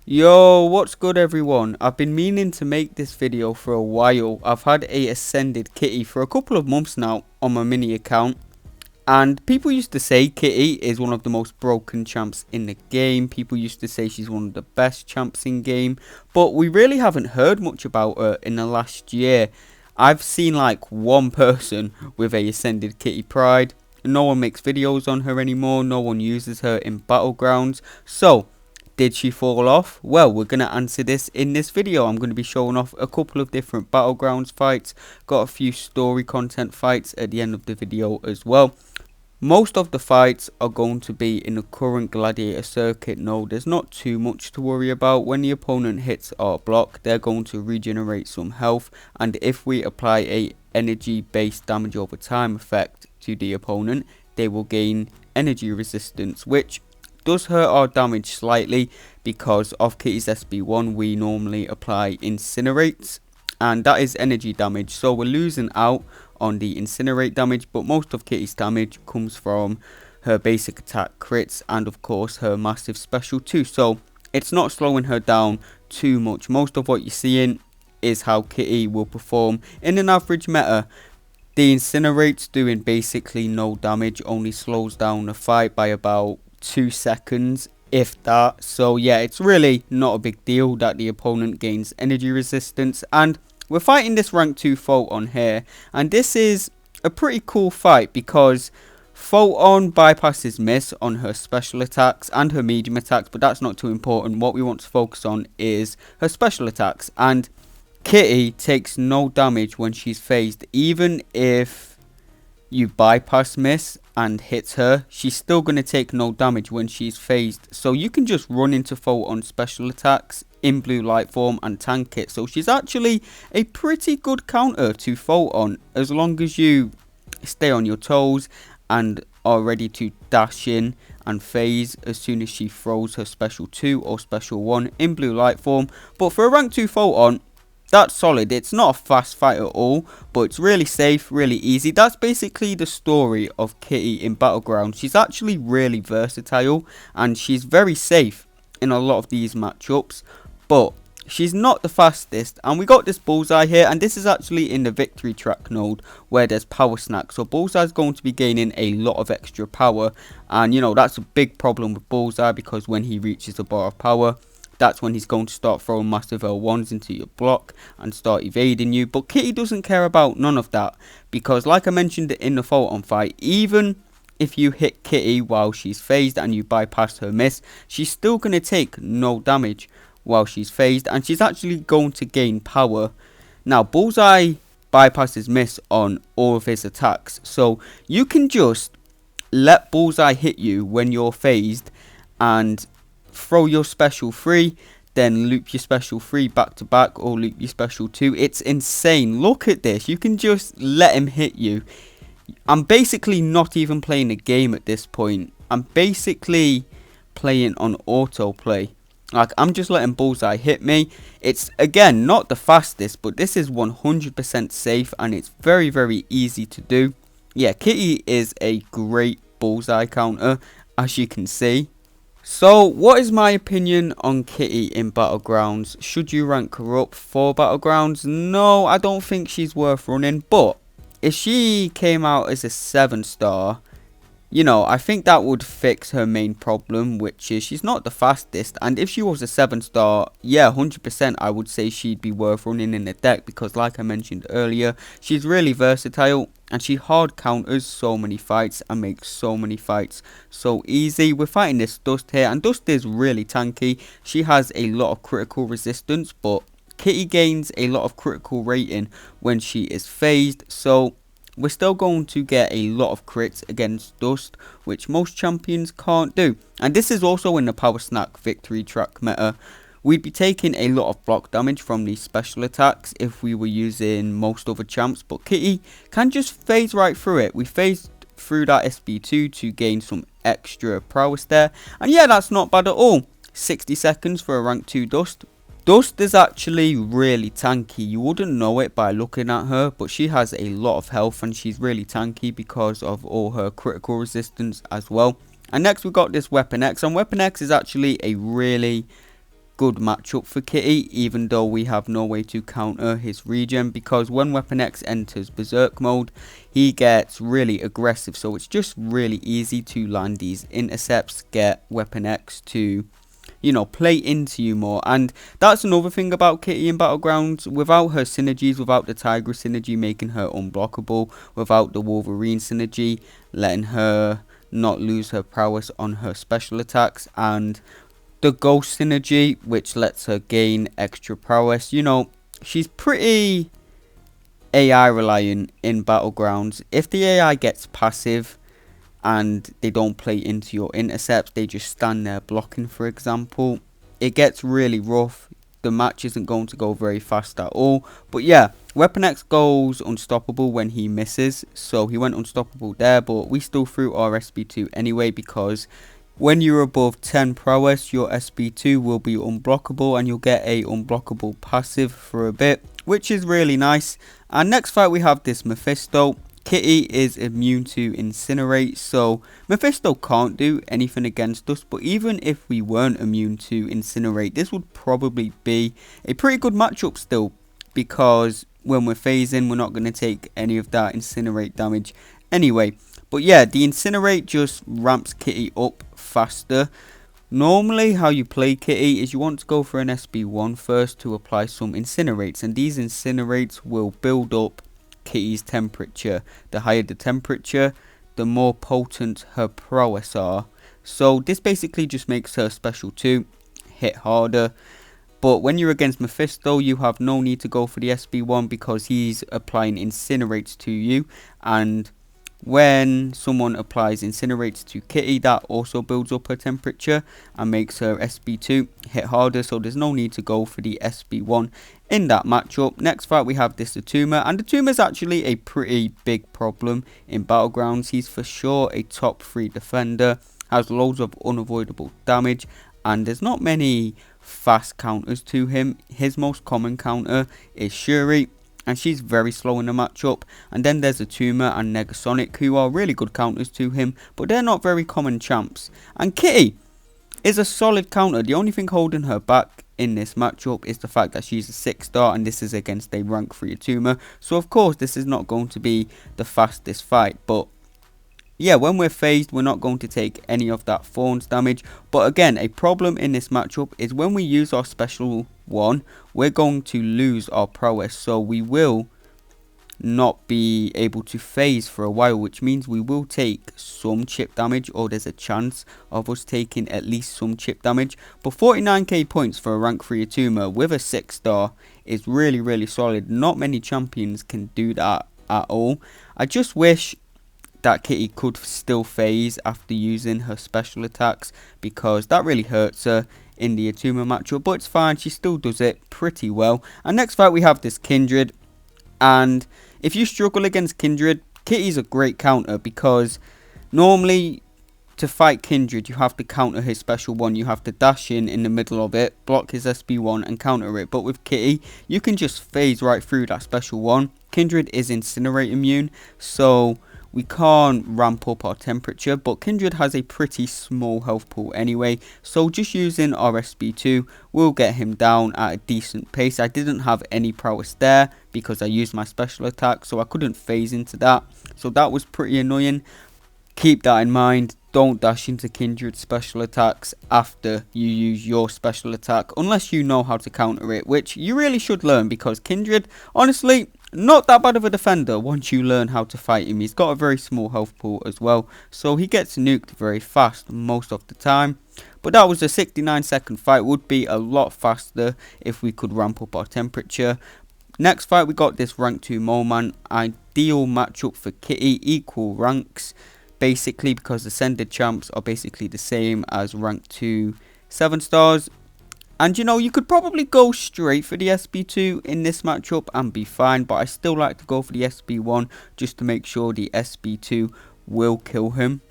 Yo, what's good everyone? I've been meaning to make this video for a while. I've had a ascended Kitty for a couple of months now on my mini account. And people used to say Kitty is one of the most broken champs in the game. People used to say she's one of the best champs in game. But we really haven't heard much about her in the last year. I've seen like one person with a ascended Kitty Pryde. No one makes videos on her anymore. No one uses her in Battlegrounds. So did she fall off? Well, we're going to answer this in this video. I'm going to be showing off a couple of different Battlegrounds fights. Got a few story content fights at the end of the video as well. Most of the fights are going to be in the current Gladiator circuit. No, there's not too much to worry about. When the opponent hits our block, they're going to regenerate some health. And if we apply a energy based damage over time effect to the opponent, they will gain energy resistance, which does hurt our damage slightly because of Kitty's SB1 we normally apply incinerates, and that is energy damage, so we're losing out on the incinerate damage, but most of Kitty's damage comes from her basic attack crits and of course her massive special too, so it's not slowing her down too much. Most of what you're seeing is how Kitty will perform in an average meta. The incinerates doing basically no damage only slows down the fight by about 2 seconds, if that. So yeah, it's really not a big deal that the opponent gains energy resistance. And we're fighting this rank 2 Photon here, and this is a pretty cool fight because Photon bypasses miss on her special attacks and her medium attacks, but that's not too important. What we want to focus on is her special attacks, and Kitty takes no damage when she's phased. Even if you bypass miss and hits her, she's still going to take no damage when she's phased. So you can just run into Photon special attacks in blue light form and tank it. So she's actually a pretty good counter to Photon as long as you stay on your toes and are ready to dash in and phase as soon as she throws her special 2 or special 1 in blue light form. But for a rank 2 Photon, that's solid. It's not a fast fight at all, but it's really safe, really easy. That's basically the story of Kitty in Battlegrounds. She's actually really versatile and she's very safe in a lot of these matchups, but she's not the fastest. And we got this Bullseye here, and this is actually in the victory track node where there's power snack. So Bullseye's going to be gaining a lot of extra power, and you know that's a big problem with Bullseye because when he reaches a bar of power, that's when he's going to start throwing massive L1s into your block and start evading you. But Kitty doesn't care about none of that because, like I mentioned in the Photon fight, even if you hit Kitty while she's phased and you bypass her miss, she's still going to take no damage while she's phased, and she's actually going to gain power. Now, Bullseye bypasses miss on all of his attacks, so you can just let Bullseye hit you when you're phased and throw your special 3, then loop your special 3 back to back, or loop your special 2. It's insane. Look at this. You can just let him hit you. I'm basically not even playing a game at this point. I'm basically playing on autoplay. Like, I'm just letting Bullseye hit me. It's, again, not the fastest, but this is 100% safe and it's very, very easy to do. Yeah, Kitty is a great Bullseye counter, as you can see. So, what is my opinion on Kitty in Battlegrounds? Should you rank her up for Battlegrounds? No, I don't think she's worth running. But if she came out as a 7-star, you know, I think that would fix her main problem, which is she's not the fastest. And if she was a 7-star, yeah, 100% I would say she'd be worth running in the deck because, like I mentioned earlier, she's really versatile and she hard counters so many fights and makes so many fights so easy. We're fighting this Dust here, and Dust is really tanky. She has a lot of critical resistance, but Kitty gains a lot of critical rating when she is phased, so we're still going to get a lot of crits against Dust, which most champions can't do. And this is also in the power snack victory track meta. We'd be taking a lot of block damage from these special attacks if we were using most other champs, but Kitty can just phase right through it. We phased through that SB2 to gain some extra prowess there, and yeah, that's not bad at all. 60 seconds for a rank 2 Dust. Dust is actually really tanky. You wouldn't know it by looking at her, but she has a lot of health and she's really tanky because of all her critical resistance as well. And next we got this Weapon X, and Weapon X is actually a really good matchup for Kitty, even though we have no way to counter his regen, because when Weapon X enters Berserk mode, he gets really aggressive. So it's just really easy to land these intercepts, get Weapon X to, you know, play into you more. And that's another thing about Kitty in Battlegrounds. Without her synergies, without the Tiger synergy making her unblockable, without the Wolverine synergy letting her not lose her prowess on her special attacks, and the Ghost synergy which lets her gain extra prowess, you know, she's pretty AI reliant in Battlegrounds. If the AI gets passive and they don't play into your intercepts, they just stand there blocking, for example, it gets really rough. The match isn't going to go very fast at all. But yeah, Weapon X goes unstoppable when he misses, so he went unstoppable there, but we still threw our SB2 anyway, because when you're above 10 prowess, your SB2 will be unblockable and you'll get a unblockable passive for a bit, which is really nice. And next fight we have this Mephisto. Kitty is immune to Incinerate, so Mephisto can't do anything against us. But even if we weren't immune to Incinerate, this would probably be a pretty good matchup still, because when we're phasing, we're not going to take any of that Incinerate damage anyway. But yeah, the Incinerate just ramps Kitty up faster. Normally how you play Kitty is you want to go for an SB1 first to apply some Incinerates, and these Incinerates will build up Kitty's temperature. The higher the temperature, the more potent her prowess are. So this basically just makes her special 2 hit harder. But when you're against Mephisto, you have no need to go for the SB1 because he's applying Incinerates to you, and when someone applies Incinerates to Kitty, that also builds up her temperature and makes her SB2 hit harder, so there's no need to go for the SB1 in that matchup. Next fight we have this Tuma, and the Tuma is actually a pretty big problem in Battlegrounds. He's for sure a top 3 defender, has loads of unavoidable damage, and there's not many fast counters to him. His most common counter is Shuri, and she's very slow in the matchup. And then there's a Tuma and Negasonic, who are really good counters to him, but they're not very common champs. And Kitty is a solid counter. The only thing holding her back in this matchup is the fact that she's a 6-star, and this is against a rank 3 Tuma. So of course this is not going to be the fastest fight, but yeah, when we're phased, we're not going to take any of that Thorns damage. But again, a problem in this matchup is when we use our special 1, we're going to lose our prowess. So we will not be able to phase for a while, which means we will take some chip damage, or there's a chance of us taking at least some chip damage. But 49k points for a rank 3 Tuma with a 6-star is really solid. Not many champions can do that at all. I just wish that Kitty could still phase after using her special attacks, because that really hurts her in the Tuma matchup, but it's fine, she still does it pretty well. And next fight we have this Kindred, and if you struggle against Kindred, Kitty's a great counter, because normally to fight Kindred you have to counter his special 1, you have to dash in the middle of it, block his SB1 and counter it. But with Kitty you can just phase right through that special 1. Kindred is Incinerate immune, so we can't ramp up our temperature, but Kindred has a pretty small health pool anyway, so just using our SB2 will get him down at a decent pace. I didn't have any prowess there because I used my special attack, so I couldn't phase into that, so that was pretty annoying. Keep that in mind. Don't dash into Kindred's special attacks after you use your special attack, unless you know how to counter it, which you really should learn, because Kindred, honestly, not that bad of a defender once you learn how to fight him. He's got a very small health pool as well, so he gets nuked very fast most of the time. But that was a 69-second fight. Would be a lot faster if we could ramp up our temperature. Next fight we got this rank 2 Mman. Ideal matchup for Kitty, equal ranks basically, because ascended champs are basically the same as rank 2 7-stars. And you know, you could probably go straight for the SB2 in this matchup and be fine, but I still like to go for the SB1 just to make sure the SB2 will kill him.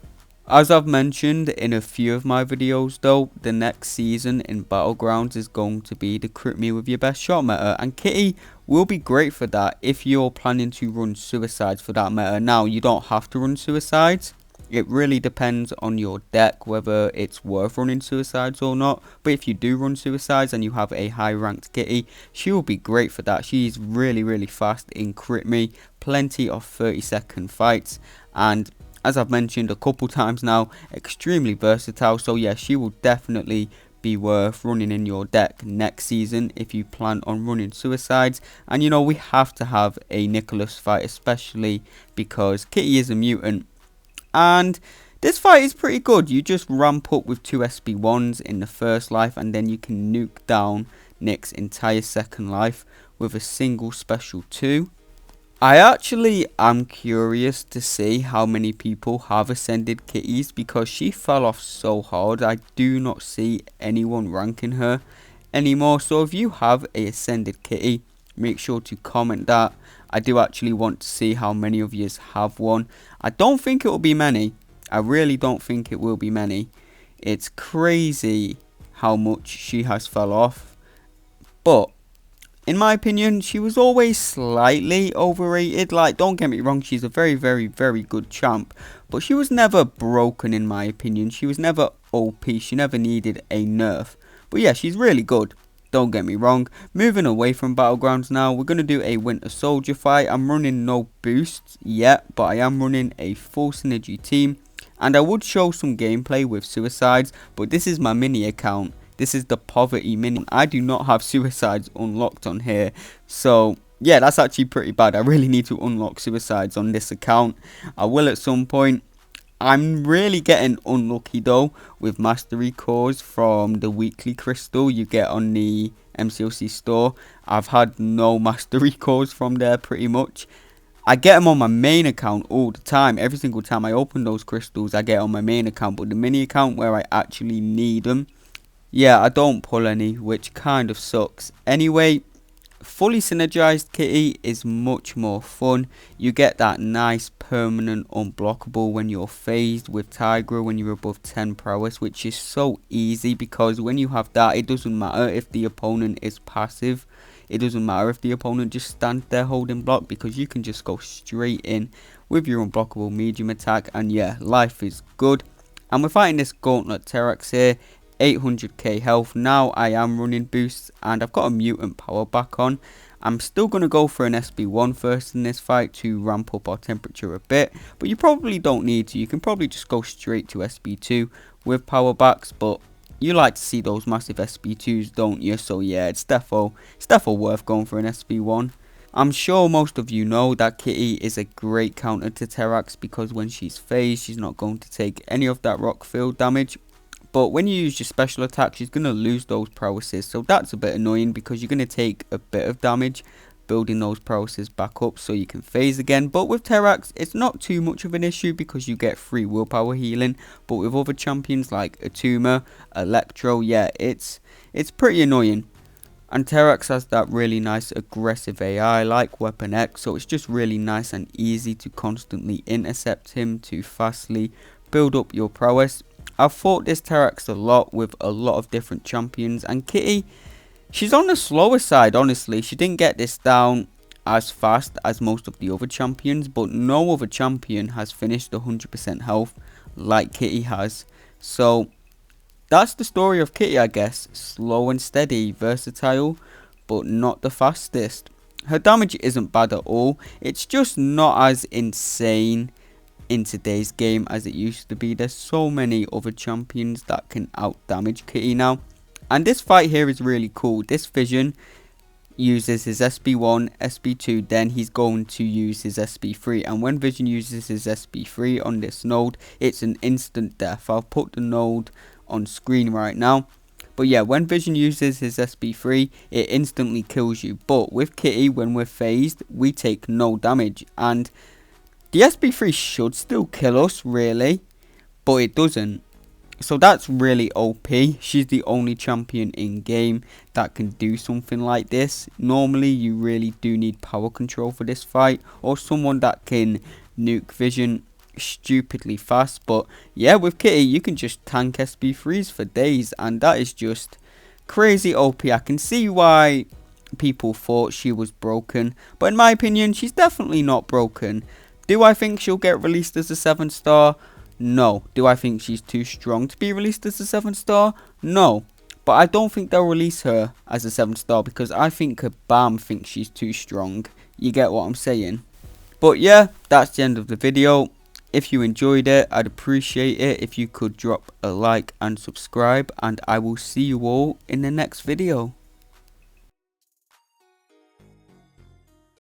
As I've mentioned in a few of my videos though, the next season in Battlegrounds is going to be the crit me with your best shot meta, and Kitty will be great for that if you're planning to run suicides for that meta. Now, you don't have to run suicides, It really depends on your deck whether it's worth running suicides or not. But if you do run suicides and you have a high ranked kitty, she will be great for that. She's really fast in crit me, plenty of 30-second fights, and as I've mentioned a couple times now, extremely versatile. So yeah, she will definitely be worth running in your deck next season if you plan on running suicides. And you know, we have to have a Nicholas fight, especially because Kitty is a mutant. And this fight is pretty good. You just ramp up with 2 SB1s in the first life, and then you can nuke down Nick's entire second life with a single special 2. I actually am curious to see how many people have ascended kitties, because she fell off so hard. I do not see anyone ranking her anymore. So if you have a ascended kitty, make sure to comment that. I do actually want to see how many of you have one. I don't think it will be many. I really don't think it will be many. It's crazy how much she has fell off. But in my opinion, she was always slightly overrated. Like, don't get me wrong, she's a very good champ. But she was never broken in my opinion. She was never OP. She never needed a nerf. But yeah, she's really good. Don't get me wrong. Moving away from Battlegrounds now, we're going to do a Winter Soldier fight. I'm running no boosts yet, but I am running a full synergy team. And I would show some gameplay with suicides, but this is my mini account. This is the poverty mini. I do not have suicides unlocked on here. So yeah, that's actually pretty bad. I really need to unlock suicides on this account. I will at some point. I'm really getting unlucky though with mastery cores from the weekly crystal you get on the MCOC store. I've had no mastery cores from there pretty much. I get them on my main account all the time. Every single time I open those crystals, I get on my main account. But the mini account where I actually need them, yeah, I don't pull any, which kind of sucks. Anyway, fully synergized kitty is much more fun. You get that nice permanent unblockable when you're phased with Tigra when you're above 10 prowess, which is so easy, because when you have that, it doesn't matter if the opponent is passive. It doesn't matter if the opponent just stands there holding block, because you can just go straight in with your unblockable medium attack, and yeah, life is good. And we're fighting this gauntlet Terrax here. 800k health. Now I am running boosts and I've got a mutant power back on. I'm still going to go for an SB1 first in this fight to ramp up our temperature a bit, but you probably don't need to. You can probably just go straight to SB2 with power backs, but you like to see those massive SB2s, don't you? So yeah, it's defo worth going for an SB1. I'm sure most of you know that Kitty is a great counter to Terrax, because when she's phased, she's not going to take any of that rock field damage. But when you use your special attack, she's going to lose those prowesses. So that's a bit annoying, because you're going to take a bit of damage building those prowesses back up so you can phase again. But with Terrax, it's not too much of an issue, because you get free willpower healing. But with other champions like a Tuma, Electro, yeah, it's pretty annoying. And Terrax has that really nice aggressive AI like Weapon X. So it's just really nice and easy to constantly intercept him to fastly build up your prowess. I've fought this Terrax a lot with a lot of different champions, and Kitty, she's on the slower side, honestly. She didn't get this down as fast as most of the other champions, but no other champion has finished 100% health like Kitty has. So that's the story of Kitty, I guess. Slow and steady, versatile, but not the fastest. Her damage isn't bad at all. It's just not as insane in today's game as it used to be. There's so many other champions that can out damage Kitty now, and this fight here is really cool. This Vision uses his SB1, SB2, then he's going to use his SB3, and when Vision uses his SB3 on this node, it's an instant death. I'll put the node on screen right now. But yeah, when Vision uses his SB3, it instantly kills you. But with Kitty, when we're phased, we take no damage, and the SB3 should still kill us, really, but it doesn't. So that's really OP. She's the only champion in game that can do something like this. Normally, you really do need power control for this fight, or someone that can nuke Vision stupidly fast. But yeah, with Kitty, you can just tank SB3s for days, and that is just crazy OP. I can see why people thought she was broken, but in my opinion, she's definitely not broken. Do I think she'll get released as a 7-star? No. Do I think she's too strong to be released as a 7-star? No. But I don't think they'll release her as a 7-star because I think BAM thinks she's too strong. You get what I'm saying? But yeah, that's the end of the video. If you enjoyed it, I'd appreciate it if you could drop a like and subscribe, and I will see you all in the next video.